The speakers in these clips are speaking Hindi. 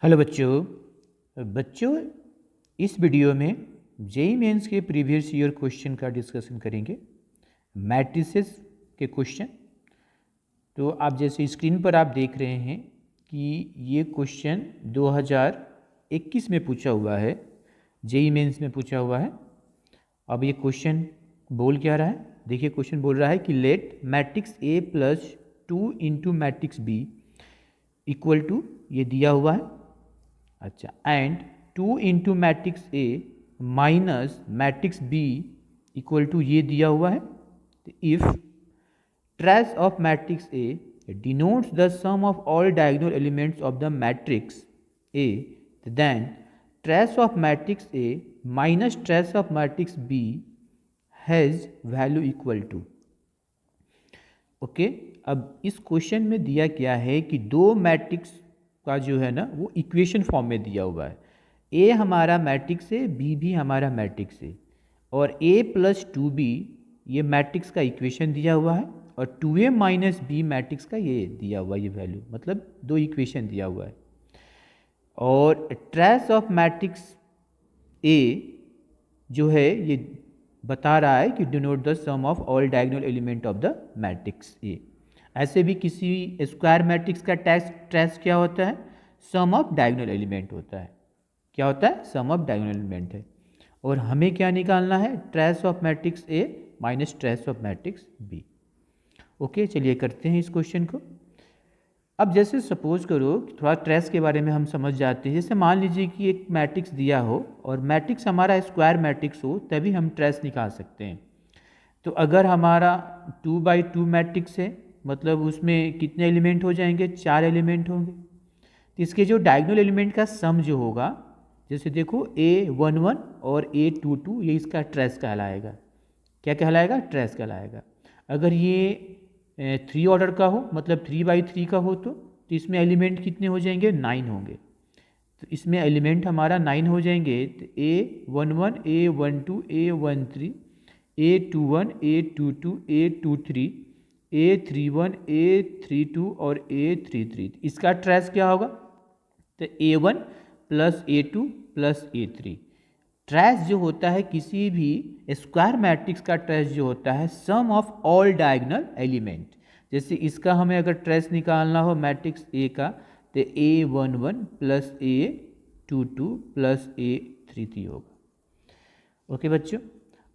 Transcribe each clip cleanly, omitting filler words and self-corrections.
हेलो बच्चों इस वीडियो में जेईई मेंस के प्रीवियस ईयर क्वेश्चन का डिस्कशन करेंगे। मैट्रिसेस के क्वेश्चन। तो आप जैसे स्क्रीन पर आप देख रहे हैं कि ये क्वेश्चन 2021 में पूछा हुआ है, जेईई मेंस में पूछा हुआ है। अब ये क्वेश्चन बोल क्या रहा है, देखिए क्वेश्चन बोल रहा है कि let matrix A plus 2 into matrix B equal to, ये दिया हुआ है। अच्छा, and 2 into matrix A minus matrix B equal to, ये दिया हुआ है। If trace of matrix A denotes the sum of all diagonal elements of the matrix A, then trace of matrix A minus trace of matrix B has value equal to. Okay, अब इस क्वेश्चन में दिया क्या है कि दो मैट्रिक्स का जो है ना वो इक्वेशन फॉर्म में दिया हुआ है। ए हमारा मैट्रिक्स है, बी भी हमारा मैट्रिक्स है, और ए प्लस 2b ये मैट्रिक्स का इक्वेशन दिया हुआ है, और 2a माइनस बी मैट्रिक्स का ये दिया हुआ, ये वैल्यू मतलब दो इक्वेशन दिया हुआ है। और ट्रेस ऑफ मैट्रिक्स ए जो है ये बता रहा है कि denote the sum of all diagonal element of the matrix A. ऐसे भी किसी स्क्वायर मैट्रिक्स का ट्रेस क्या होता है, सम ऑफ डायगोनल एलिमेंट होता है। क्या होता है, सम ऑफ डायगोनल एलिमेंट है। और हमें क्या निकालना है, trace of matrix A minus trace of matrix B. Okay, चलिए करते हैं इस क्वेश्चन को। अब जैसे सपोज करो, थोड़ा ट्रेस के बारे में हम समझ जाते हैं। जैसे मान लीजिए कि एक मैट्रिक्स दिया हो और मैट्रिक्स हमारा स्क्वायर मैट्रिक्स हो, तभी हम ट्रेस निकाल सकते हैं। तो अगर हमारा 2x2 मैट्रिक्स है, मतलब उसमें कितने एलिमेंट हो जाएंगे, 4 एलिमेंट होंगे। तो इसके जो डायगोनल एलिमेंट का सम जो होगा, जैसे देखो A11 और A22, ये इसका ट्रेस कहलाएगा। क्या कहलाएगा, ट्रेस कहलाएगा। अगर ये 3 ऑर्डर का हो, मतलब 3x3 का हो, तो इसमें एलिमेंट कितने हो जाएंगे, 9 होंगे। तो इसमें एलिमेंट हमारा 9 हो जाएंगे। तो A11 A12 A13 A21 A22 A23 A31 A32 और A33, इसका ट्रेस क्या होगा, तो A1 plus A2 plus A3। Trace जो होता है किसी भी स्क्वायर मैट्रिक्स का ट्रेस जो होता है सम ऑफ ऑल डायगोनल एलिमेंट। जैसे इसका हमें अगर ट्रेस निकालना हो मैट्रिक्स ए का, तो A11 plus A22 plus A33 होगा। ओके बच्चों,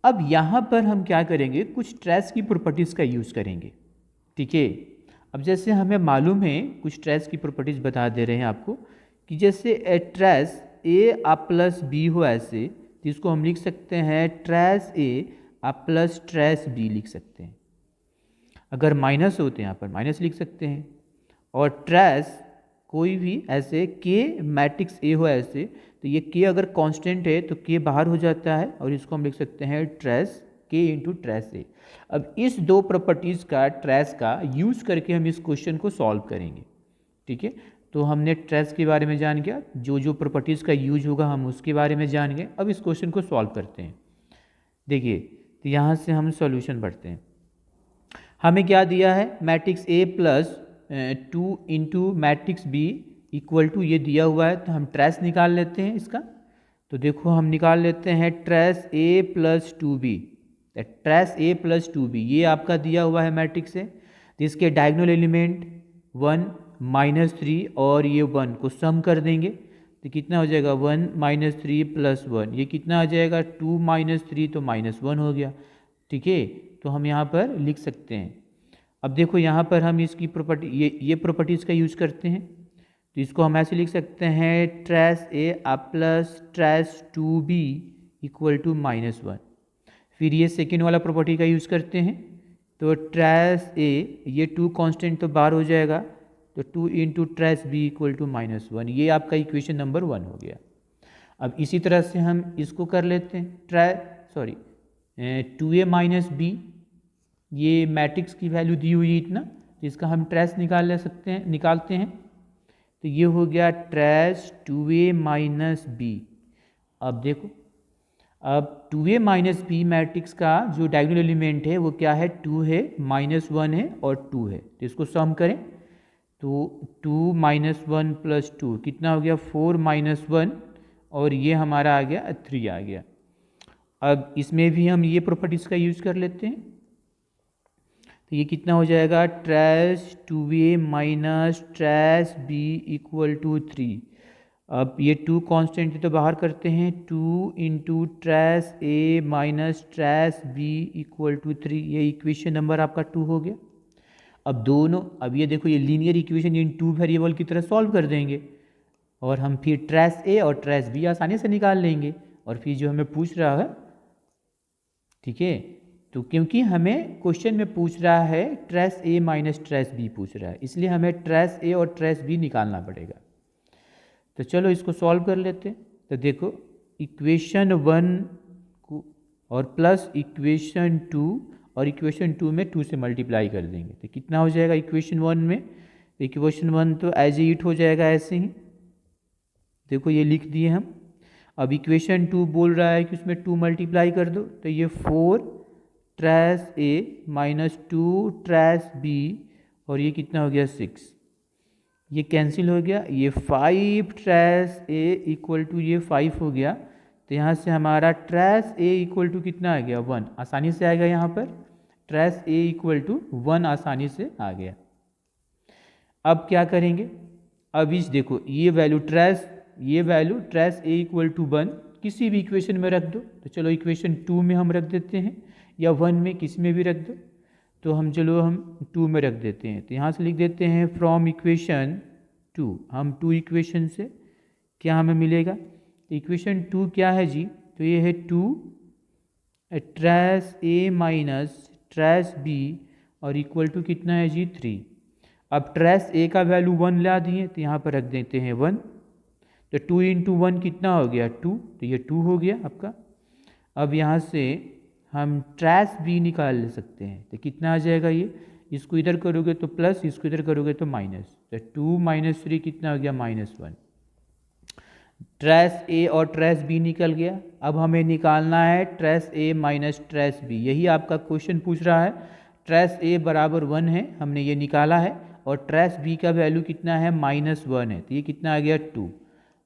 अब यहाँ पर हम क्या करेंगे, कुछ ट्रेस की प्रॉपर्टीज़ का यूज़ करेंगे। ठीक है, अब जैसे हमें मालूम है, कुछ ट्रेस की प्रॉपर्टीज़ बता दे रहे हैं आपको, कि जैसे trace A ah plus B हो ऐसे, तो इसको हम लिख सकते हैं trace A ah plus trace B लिख सकते हैं। अगर माइनस हो तो यहाँ पर माइनस लिख सकते हैं। और ट्रेस कोई भी ऐसे के मैट्रिक्स ए हो ऐसे, तो ये के अगर कांस्टेंट है तो के बाहर हो जाता है, और इसको हम लिख सकते हैं ट्रेस के इंटू ट्रेस ए। अब इस दो प्रॉपर्टीज़ का, ट्रेस का यूज़ करके हम इस क्वेश्चन को सॉल्व करेंगे। ठीक है, तो हमने ट्रेस के बारे में जान गया, जो जो प्रॉपर्टीज़ का यूज होगा हम उसके बारे में जान गए। अब इस क्वेश्चन को सॉल्व करते हैं। देखिए, तो यहाँ से हम सॉल्यूशन पढ़ते हैं। हमें क्या दिया है, matrix A plus 2 into matrix B equal to, ये दिया हुआ है। तो हम ट्रेस निकाल लेते हैं इसका। तो देखो हम निकाल लेते हैं ट्रेस ए प्लस 2b। ट्रेस ए प्लस 2b ये आपका दिया हुआ है मैट्रिक्स है। तो इसके डायगोनल एलिमेंट 1 -3 और ये 1 को सम कर देंगे, तो कितना हो जाएगा, 1 -3 प्लस 1, ये कितना आ जाएगा, 2 -3 तो -1 हो गया। ठीक है, तो हम यहाँ पर लिख सकते हैं। अब देखो यहाँ पर हम इसकी प्रॉपर्टी, ये प्रॉपर्टीज़ का यूज़ करते हैं। तो इसको हम ऐसे लिख सकते हैं trace A ah plus trace 2b equal to -1। फिर ये सेकेंड वाला प्रॉपर्टी का यूज़ करते हैं। तो ट्रेस ए, ये 2 कांस्टेंट तो बाहर हो जाएगा, तो 2 into trace B equal to -1, ये आपका इक्वेशन नंबर 1 हो गया। अब इसी तरह से हम इसको कर लेते हैं, 2a माइनस बी, ये मैट्रिक्स की वैल्यू दी हुई है इतना, तो इसका हम ट्रेस निकालते हैं। तो ये हो गया ट्रेस 2a माइनस बी। अब देखो, अब 2a माइनस बी मैट्रिक्स का जो डायगोनल एलिमेंट है वो क्या है, 2 है, -1 है और 2 है। तो इसको सम करें, तो 2 माइनस 1 प्लस 2 कितना हो गया 4 माइनस 1 और ये हमारा आ गया 3 आ गया। अब इसमें भी हम ये प्रॉपर्टीज़ का यूज़ कर लेते हैं, तो ये कितना हो जाएगा trace 2a minus trace b equal to 3। अब ये 2 कांस्टेंट है तो बाहर करते हैं, 2 into trace a minus trace b equal to 3, ये इक्वेशन नंबर आपका 2 हो गया। अब दोनों, अब ये देखो ये लीनियर इक्वेशन इन 2 वेरिएबल की तरह सॉल्व कर देंगे और हम फिर ट्रेस a और ट्रेस b आसानी से निकाल लेंगे। और फिर जो हमें पूछ रहा है, ठीक है, तो क्योंकि हमें क्वेश्चन में पूछ रहा है trace a minus trace b पूछ रहा है, इसलिए हमें ट्रेस a और ट्रेस b निकालना पड़ेगा। तो चलो इसको सॉल्व कर लेते हैं। तो देखो इक्वेशन 1 को और प्लस इक्वेशन 2 और इक्वेशन 2 में 2 से मल्टीप्लाई कर देंगे तो कितना हो जाएगा इक्वेशन 1 में, तो इक्वेशन 1 तो एज इट हो जाएगा ऐसे ही, देखो ये लिख दिए हम। अब इक्वेशन 2 बोल रहा है कि उसमें 2 मल्टीप्लाई कर दो, तो ये 4 trace a minus 2 trace b और ये कितना हो गया 6, ये कैंसिल हो गया। ये 5 ट्रेस a इक्वल टू ये 5 हो गया, तो यहाँ से हमारा ट्रेस a इक्वल टू कितना आ गया 1, आसानी से आएगा यहाँ पर ट्रेस a इक्वल टू 1 आसानी से आ गया। अब क्या करेंगे, अब इस देखो ये value trace a equal to 1 किसी भी इक्वेशन में रख दो, तो चलो इक्वेशन 2 में हम रख देते हैं या 1 में, किसी में भी रख दो, तो हम 2 में रख देते हैं। तो यहाँ से लिख देते हैं फ्रॉम इक्वेशन 2, हम 2 इक्वेशन से क्या हमें मिलेगा, तो इक्वेशन 2 क्या है जी, तो ये है 2 trace a minus trace b और इक्वल टू कितना है जी 3। अब ट्रेस a का वैल्यू 1 ला दिए तो यहाँ पर रख देते हैं 1, तो 2 इंटू 1 कितना हो गया 2, तो ये 2 हो गया आपका। अब यहाँ से हम ट्रेस b निकाल ले सकते हैं, तो कितना आ जाएगा ये, इसको इधर करोगे तो प्लस, इसको इधर करोगे तो माइनस, तो 2 माइनस 3 कितना हो गया -1। ट्रेस a और ट्रेस b निकल गया। अब हमें निकालना है trace a minus trace b, यही आपका क्वेश्चन पूछ रहा है। ट्रेस a बराबर 1 है, हमने ये निकाला है, और ट्रेस b का वैल्यू कितना है -1 है, तो ये कितना आ गया 2।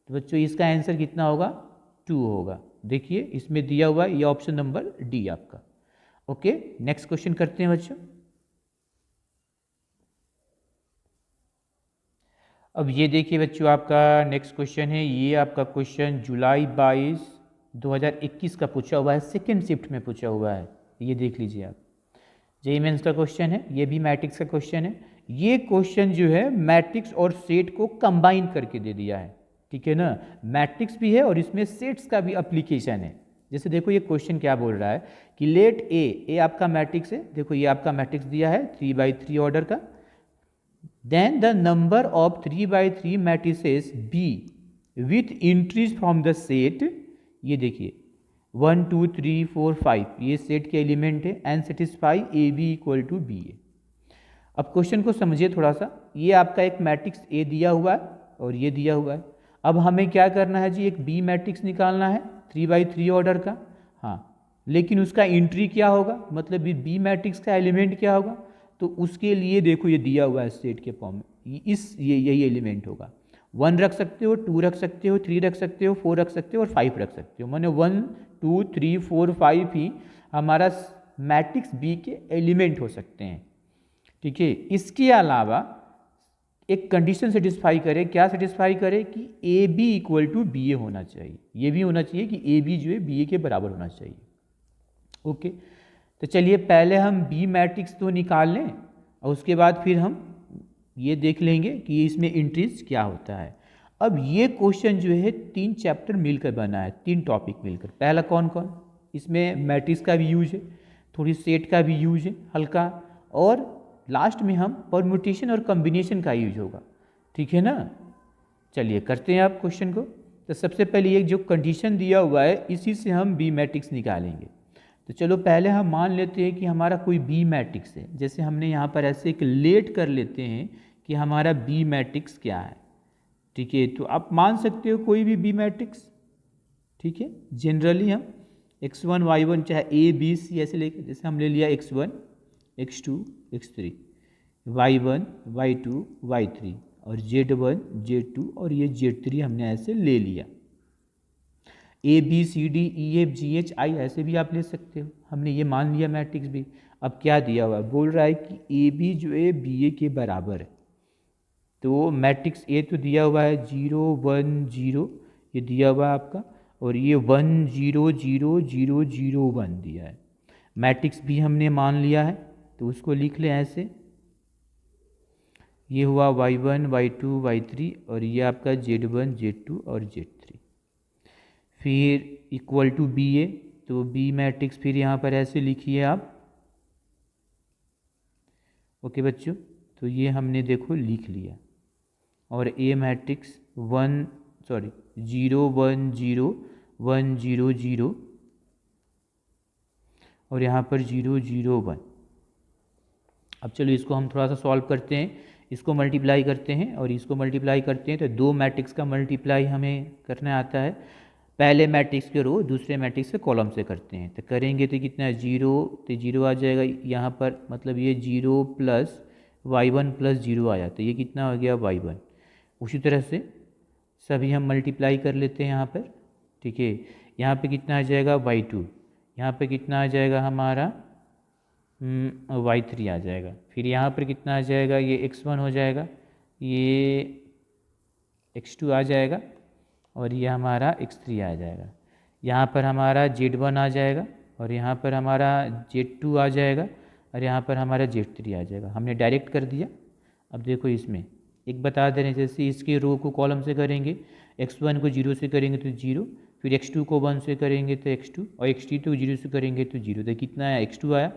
तो बच्चों इसका आंसर कितना होगा 2 होगा। देखिए इसमें दिया हुआ है, ये ऑप्शन नंबर डी आपका। ओके, नेक्स्ट क्वेश्चन करते हैं बच्चों। अब ये देखिए बच्चों आपका नेक्स्ट क्वेश्चन है, ये आपका क्वेश्चन जुलाई 22, 2021 का पूछा हुआ है, सेकेंड शिफ्ट में पूछा हुआ है, ये देख लीजिए आप। जेईई मेंस का क्वेश्चन है, ये भी मैट्रिक्स का क्वेश्चन है। ये क्वेश्चन जो है मैट्रिक्स और सेट को कंबाइन करके दे दिया है, ठीक है ना, मैट्रिक्स भी है और इसमें सेट्स का भी एप्लीकेशन है। जैसे देखो ये क्वेश्चन क्या बोल रहा है कि लेट ए आपका मैट्रिक्स है, देखो ये आपका मैट्रिक्स दिया है 3x3 ऑर्डर का, then the number of 3x3 matrices B with entries from the set, ये देखिए 1 2 3 4 5 ये सेट के एलिमेंट है, and satisfy a b equal to b a. अब क्वेश्चन को समझिए थोड़ा सा, ये आपका एक मैट्रिक्स ए दिया हुआ है और ये दिया हुआ है। अब हमें क्या करना है जी, एक बी मैट्रिक्स निकालना है 3x3 ऑर्डर का, हाँ, लेकिन उसका एंट्री क्या होगा, मतलब बी मैट्रिक्स का एलिमेंट क्या होगा, तो उसके लिए देखो ये दिया हुआ है सेट के फॉर्म में, यही एलिमेंट होगा। 1 रख सकते हो, 2 रख सकते हो, 3 रख सकते हो, 4 रख सकते हो और 5 रख सकते हो, माने 1 2 3 4 5 ही हमारा मैट्रिक्स बी के एलिमेंट हो सकते हैं, ठीक है। इसके अलावा एक कंडीशन सेटिस्फाई करे, क्या सेटिस्फाई करे कि a b equal to b a होना चाहिए, ये भी होना चाहिए कि ए बी जो है बी ए के बराबर होना चाहिए। ओके, तो चलिए पहले हम बी मैट्रिक्स तो निकाल लें और उसके बाद फिर हम ये देख लेंगे कि इसमें एंट्रीज क्या होता है। अब ये क्वेश्चन जो है 3 चैप्टर मिलकर बना है, 3 टॉपिक मिलकर। पहला कौन कौन, इसमें मैट्रिक्स का भी यूज है, थोड़ी सेट का भी यूज है हल्का, और लास्ट में हम परम्यूटेशन और कॉम्बिनेशन का यूज होगा, ठीक है ना। चलिए करते हैं आप क्वेश्चन को। तो सबसे पहले ये जो कंडीशन दिया हुआ है इसी से हम बी मैट्रिक्स निकालेंगे। तो चलो पहले हम मान लेते हैं कि हमारा कोई बी मैट्रिक्स है, जैसे हमने यहाँ पर ऐसे एक लेट कर लेते हैं कि हमारा बी मैट्रिक्स क्या है, ठीक है। तो आप मान सकते हो कोई भी बी मैट्रिक्स, ठीक है। जनरली हम x1 y1 चाहे a b c ऐसे लेकर, जैसे हम ले लिया x1 x2 x3, y1 y2 y3 और z1 z2 और ये z3 हमने ऐसे ले लिया। A B C D E F G H I ऐसे भी आप ले सकते हो, हमने ये मान लिया मैट्रिक्स भी। अब क्या दिया हुआ है, बोल रहा है कि ए बी जो है बी ए के बराबर है। तो मैट्रिक्स ए तो दिया हुआ है 0 1 0, ये दिया हुआ है आपका, और ये 1 0 0 0 0 1 दिया है। मैट्रिक्स भी हमने मान लिया है, तो उसको लिख लें ऐसे, ये हुआ y1 y2 y3 और ये आपका z1 z2 और z3। फिर इक्वल टू बी ए, तो बी मैट्रिक्स फिर यहाँ पर ऐसे लिखिए आप। ओके बच्चों, तो ये हमने देखो लिख लिया। और ए मैट्रिक्स 0 1 0 1 0 0 और यहाँ पर 0 0 1। अब चलो इसको हम थोड़ा सा सॉल्व करते हैं, इसको मल्टीप्लाई करते हैं और इसको मल्टीप्लाई करते हैं। तो दो मैट्रिक्स का मल्टीप्लाई हमें करना आता है, पहले मैट्रिक्स के रो दूसरे मैट्रिक्स के कॉलम से करते हैं। तो करेंगे तो कितना है 0, तो 0 आ जाएगा यहाँ पर, मतलब ये 0 प्लस y1 प्लस 0 आया, तो ये कितना हो गया y1। उसी तरह से सभी हम मल्टीप्लाई कर लेते हैं यहाँ पर, ठीक है। यहाँ पे कितना आ जाएगा y2, यहाँ पे कितना आ जाएगा हमारा y3 आ जाएगा। फिर यहाँ पर कितना आ जाएगा, ये x1 हो जाएगा, ये x2 आ जाएगा और ये हमारा x3 आ जाएगा। यहाँ पर हमारा z1 आ जाएगा और यहाँ पर हमारा z2 आ जाएगा और यहाँ पर हमारा z3 आ जाएगा। हमने डायरेक्ट कर दिया। अब देखो इसमें एक बता दे रहे हैं, जैसे इसके रो को कॉलम से करेंगे, x1 को 0 से करेंगे तो 0, फिर x2 को 1 से करेंगे तो x2 और x3 को 0 से करेंगे तो 0। तो कितना आया, x2 आया।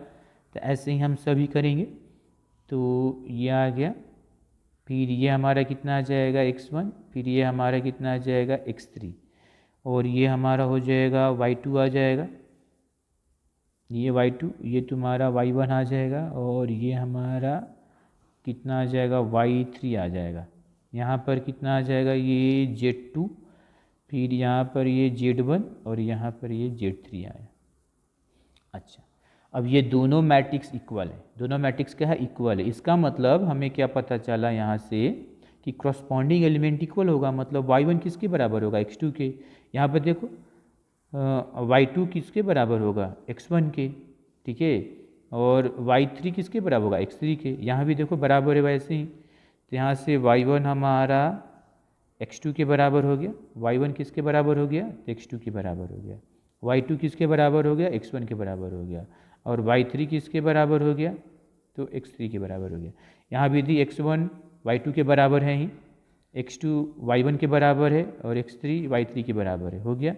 तो ऐसे ही हम सभी करेंगे, तो ये आ गया। फिर ये हमारा कितना आ जाएगा x1, फिर ये हमारा कितना आ जाएगा x3 और ये हमारा हो जाएगा y2 आ जाएगा, ये y2, ये तुम्हारा y1 आ जाएगा और ये हमारा कितना आ जाएगा y3 आ जाएगा। यहाँ पर कितना आ जाएगा, ये z2, फिर यहाँ पर ये z1 और यहाँ पर ये z3 आया। अच्छा, अब ये दोनों मैट्रिक्स इक्वल है, दोनों मैट्रिक्स क्या है, इक्वल है। इसका मतलब हमें क्या पता चला यहाँ से कि क्रॉसपॉन्डिंग एलिमेंट इक्वल होगा, मतलब y1 किसके बराबर होगा, x2 के। यहाँ पर देखो y2 किसके बराबर होगा, x1 के, ठीक है। और y3 किसके बराबर होगा, x3 के। यहाँ भी देखो बराबर है वैसे ही, तो यहाँ से y1 हमारा x2 के बराबर हो गया, y1 किसके बराबर हो गया, x2 के बराबर हो गया। y2 किसके बराबर हो गया, x1 के बराबर हो गया। और y3 किसके बराबर हो गया, तो x3 के बराबर हो गया। यहाँ भी दी x1 y2 के बराबर है ही, x2 y1 के बराबर है और x3 y3 के बराबर है, हो गया।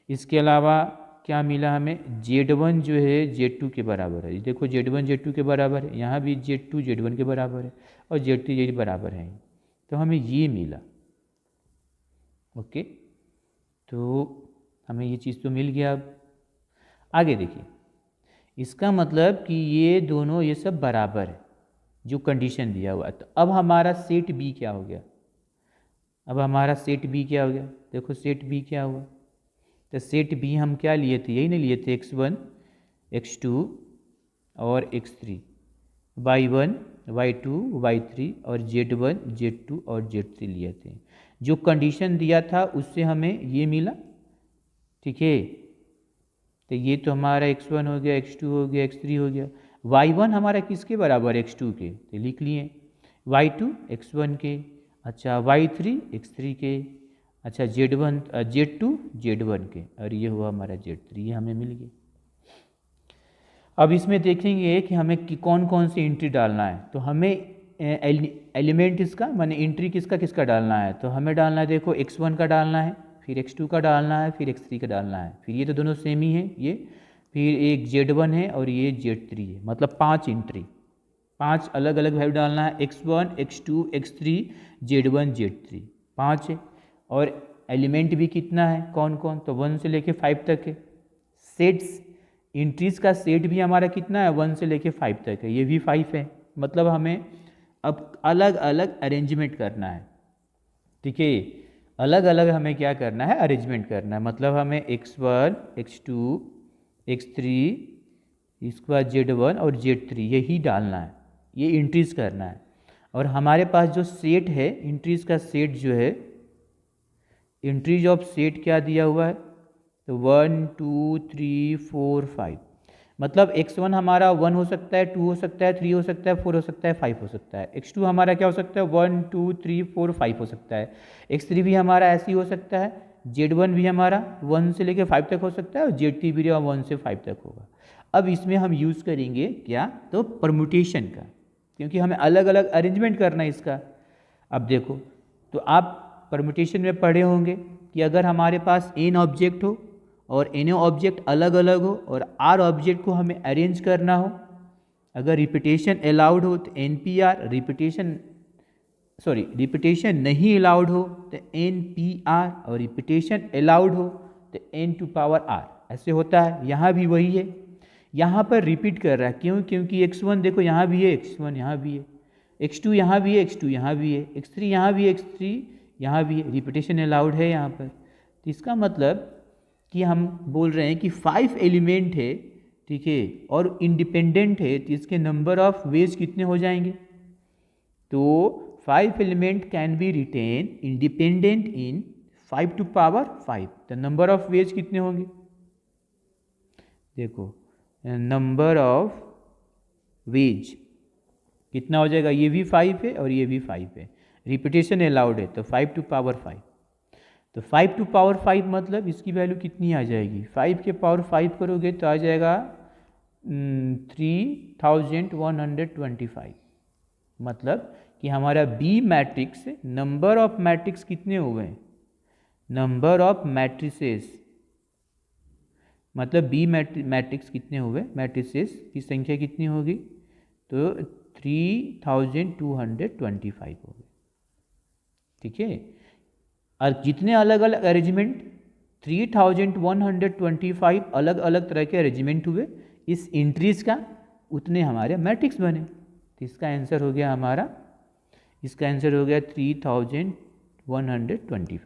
इसके अलावा क्या मिला हमें, z1 जो है z2 के बराबर है। देखो z1 z2 के बराबर है, यहाँ भी z2 z1 के बराबर है और z3 z बराबर है, तो हमें ये मिला। ओके, तो हमें ये चीज़ तो मिल गया। अब आगे देखिए, इसका मतलब कि ये दोनों ये सब बराबर है, जो कंडीशन दिया हुआ है। तो अब हमारा सेट बी क्या हो गया, अब हमारा सेट बी क्या हो गया, देखो सेट बी क्या हुआ। तो सेट बी हम क्या लिए थे, यही नहीं लिए थे, x1 x2 और x3, y1 y2 y3 और z1 z2 और z3 लिए थे। जो कंडीशन दिया था उससे हमें ये मिला, ठीक है। तो ये तो हमारा x1 हो गया, x2 हो गया, x3 हो गया। y1 हमारा किसके बराबर है, x2 के, तो लिख लिए। y2 x1 के, अच्छा y3 x3 के, अच्छा z2 z1 के, और ये हुआ हमारा z3, ये हमें मिल गया। अब इसमें देखेंगे कि हमें कौन कौन सी एंट्री डालना है। तो हमें एलिमेंट इसका माने एंट्री किसका किसका डालना है, तो हमें डालना है, देखो x1 का डालना है, फिर x2 का डालना है, फिर x3 का डालना है। फिर ये तो दोनों सेम ही हैं ये, फिर एक z1 है और ये z3 है, मतलब 5 एंट्री, 5 अलग अलग वैल्यू डालना है, x1 x2 x3 z1 z3, 5 है। और एलिमेंट भी कितना है, कौन कौन, तो 1 से लेके 5 तक है। सेट्स, एंट्रीज का सेट भी हमारा कितना है, 1 से लेके 5 तक है, ये भी 5 है। मतलब हमें अब अलग अलग अरेंजमेंट करना है, ठीक है। अलग अलग हमें क्या करना है, अरेंजमेंट करना है। मतलब हमें x1 x2 x3 इसके बाद z1 और z3 यही डालना है, ये इंट्रीज करना है। और हमारे पास जो सेट है, इंट्रीज का सेट जो है, इंट्रीज ऑफ सेट क्या दिया हुआ है, तो 1 2 3 4 5, मतलब x1 हमारा 1 हो सकता है, 2 हो सकता है, 3 हो सकता है, 4 हो सकता है, 5 हो सकता है। x2 हमारा क्या हो सकता है, 1 2 3 4 5 हो सकता है। x3 भी हमारा ऐसे ही हो सकता है। z1 भी हमारा 1 से लेकर 5 तक हो सकता है, और z3 भी 1 से 5 तक होगा। अब इसमें हम यूज़ करेंगे क्या, तो परम्यूटेशन का, क्योंकि हमें अलग अलग अरेंजमेंट करना है इसका। अब देखो, तो आप परम्यूटेशन में पढ़े होंगे कि अगर हमारे पास n ऑब्जेक्ट हो और n ऑब्जेक्ट अलग अलग हो और r ऑब्जेक्ट को हमें अरेंज करना हो, अगर रिपीटेशन अलाउड हो तो NPR, रिपीटेशन नहीं अलाउड हो तो NPR, और रिपीटेशन अलाउड हो तो N⁻R, ऐसे होता है। यहाँ भी वही है, यहाँ पर रिपीट कर रहा है, क्यों, क्योंकि x1 देखो यहाँ भी है, x1 यहाँ भी है, x2 यहाँ भी है, x2 यहाँ भी है, x3 यहाँ भी है, x3 यहाँ भी है, रिपीटेशन अलाउड है यहाँ पर। तो इसका मतलब कि हम बोल रहे हैं कि 5 एलिमेंट है, ठीक है, और इंडिपेंडेंट है, तो इसके नंबर ऑफ वेज कितने हो जाएंगे, तो 5 element can be written independent in 5⁵, तो नंबर ऑफ वेज कितने होंगे, देखो नंबर ऑफ वेज कितना हो जाएगा, ये भी 5 है और ये भी 5 है, रिपीटेशन अलाउड है, तो 5⁵। तो 5⁵ मतलब इसकी वैल्यू कितनी आ जाएगी, 5 के पावर 5 करोगे तो आ जाएगा 3125। मतलब कि हमारा B matrix, number of matrix कितने हो गए, नंबर ऑफ मैट्रिसेस, मतलब बी मैट्रिक्स कितने हुए, मैट्रिसेस की संख्या कितनी होगी, तो 3225 होगी, ठीक है। और जितने अलग अलग अरेंजमेंट, 3125 अलग अलग तरह के अरेंजमेंट हुए इस इंट्रीज का, उतने हमारे मैट्रिक्स बने। तो इसका आंसर हो गया हमारा, इसका आंसर हो गया 3125।